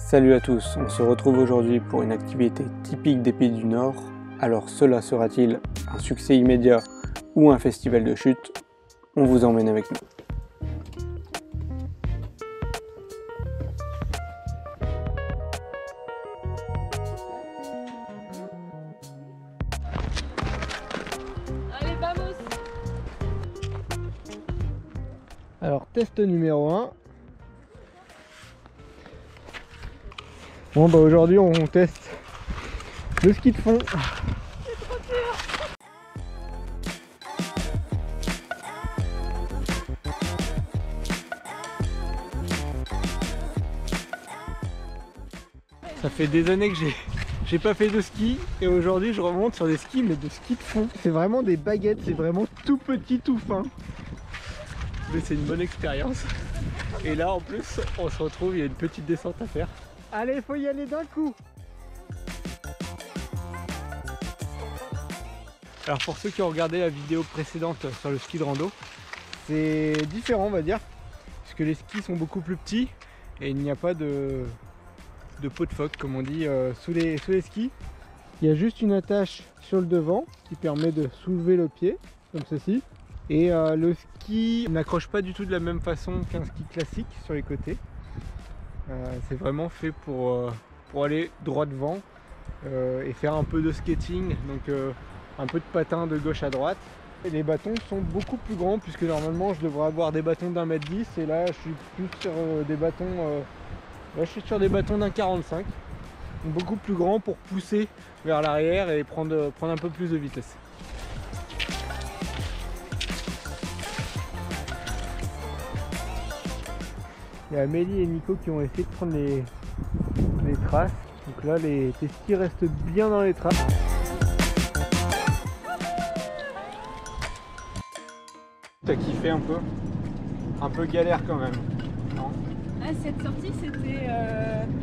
Salut à tous, on se retrouve aujourd'hui pour une activité typique des Pays du Nord. Alors cela sera-t-il un succès immédiat ou un festival de chute? On vous emmène avec nous. Allez, vamos! Alors test numéro 1. Bon bah aujourd'hui on teste le ski de fond. C'est trop dur! Ça fait des années que j'ai pas fait de ski et aujourd'hui je remonte sur des skis, mais de ski de fond. C'est vraiment des baguettes, c'est vraiment tout petit, tout fin. Mais c'est une bonne expérience. Et là en plus on se retrouve, il y a une petite descente à faire. Allez, faut y aller d'un coup. Alors pour ceux qui ont regardé la vidéo précédente sur le ski de rando, c'est différent on va dire, puisque les skis sont beaucoup plus petits et il n'y a pas de peau de phoque comme on dit sous les skis. Il y a juste une attache sur le devant qui permet de soulever le pied comme ceci. Et le ski n'accroche pas du tout de la même façon qu'un ski classique sur les côtés. C'est vraiment fait pour aller droit devant et faire un peu de skating, donc un peu de patin de gauche à droite. Et les bâtons sont beaucoup plus grands puisque normalement je devrais avoir des bâtons d'1,10 m et là je suis plus sur des bâtons là je suis sur des bâtons d'1,45 m, beaucoup plus grands pour pousser vers l'arrière et prendre un peu plus de vitesse. Il y a Amélie et Nico qui ont essayé de prendre les traces. Donc là les skis restent bien dans les traces. T'as kiffé un peu galère quand même, non? Ah, cette sortie, c'était.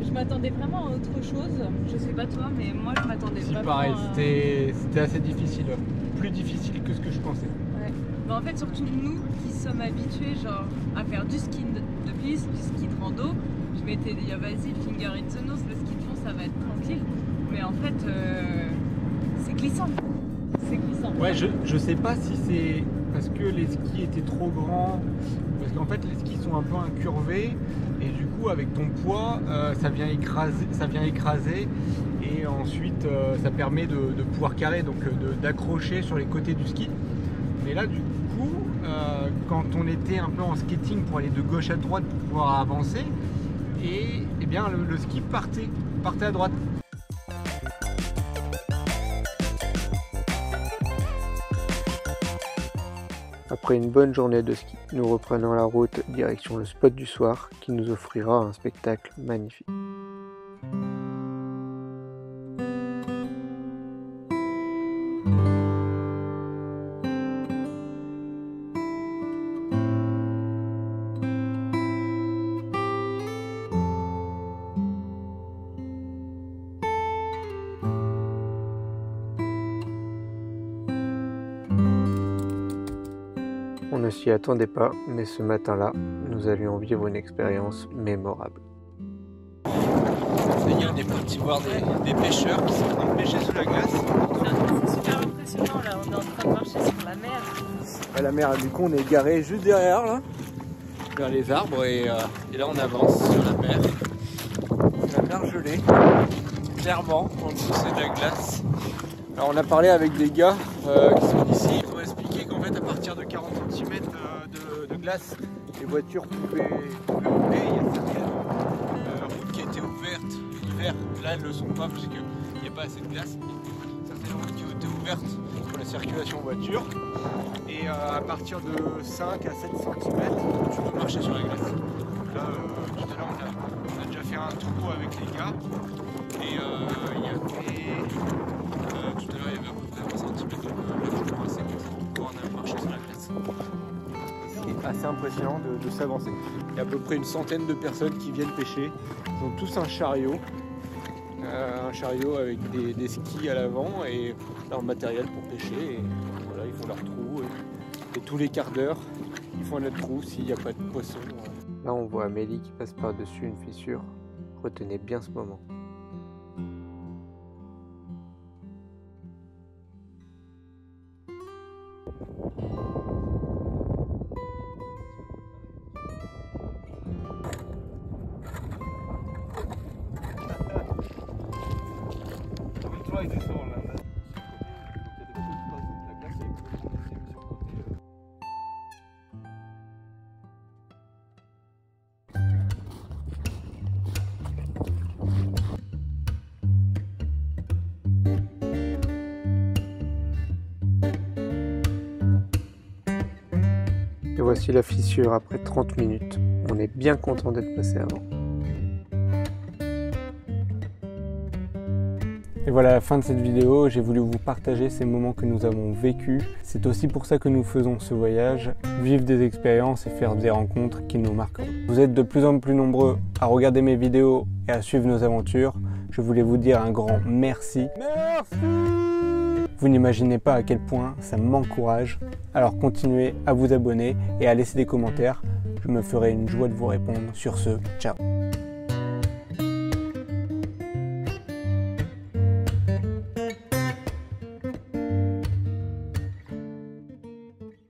Je m'attendais vraiment à autre chose. Je sais pas toi, mais moi je m'attendais Si, vraiment. pareil, c'était assez difficile, plus difficile que ce que je pensais. Ouais. Mais en fait, surtout nous qui sommes habitués genre à faire du ski de piste, du ski de rando, je m'étais dit ah, vas-y, finger in the nose, le ski de fond ça va être tranquille. Mais en fait, c'est glissant. C'est glissant. Ouais, je sais pas si c'est parce que les skis étaient trop grands, parce qu'en fait les skis sont un peu incurvés et du coup avec ton poids ça vient écraser et ensuite ça permet de pouvoir carrer, donc d'accrocher sur les côtés du ski. Mais là du coup quand on était un peu en skating pour aller de gauche à droite pour pouvoir avancer, et bien le ski partait à droite. Après une bonne journée de ski, nous reprenons la route direction le spot du soir qui nous offrira un spectacle magnifique. On ne s'y attendait pas, mais ce matin-là, nous allions vivre une expérience mémorable. Il y a des partis voir des pêcheurs qui sont en train de pêcher sous la glace. C'est super impressionnant là, on est en train de marcher sur la mer. À la mer, du coup, on est garé juste derrière, là, vers les arbres, et là, on avance sur la mer. La mer gelée, clairement, en dessous, c'est de la glace. Alors, on a parlé avec des gars qui sont ici. Ils ont expliqué qu'en fait, à partir de 40 cm de glace, les voitures pouvaient rouler. Il y a certaines routes qui étaient ouvertes l'hiver. Là, elles ne le sont pas parce qu'il n'y a pas assez de glace. Certaines routes qui ont été ouvertes pour la circulation voiture. Et à partir de 5 à 7 cm, tu peux marcher sur la glace. Donc là, tout à l'heure, on a déjà fait un trou avec les gars. Et il y avait tout à l'heure, il y avait à peu près 20 cm de coincé pour pouvoir marcher sur la glace. C'est assez impressionnant de s'avancer. Il y a à peu près une centaine de personnes qui viennent pêcher. Ils ont tous un chariot avec des skis à l'avant et leur matériel pour pêcher. Et voilà, ils font leur trou et tous les quarts d'heure, ils font un autre trou s'il n'y a pas de poisson. Là, on voit Amélie qui passe par-dessus une fissure Retenez bien ce moment. Et voici la fissure après 30 minutes. On est bien content d'être passé avant. Et voilà la fin de cette vidéo, j'ai voulu vous partager ces moments que nous avons vécus. C'est aussi pour ça que nous faisons ce voyage, vivre des expériences et faire des rencontres qui nous marqueront. Vous êtes de plus en plus nombreux à regarder mes vidéos et à suivre nos aventures. Je voulais vous dire un grand merci. Merci! Vous n'imaginez pas à quel point ça m'encourage. Alors continuez à vous abonner et à laisser des commentaires. Je me ferai une joie de vous répondre. Sur ce, ciao!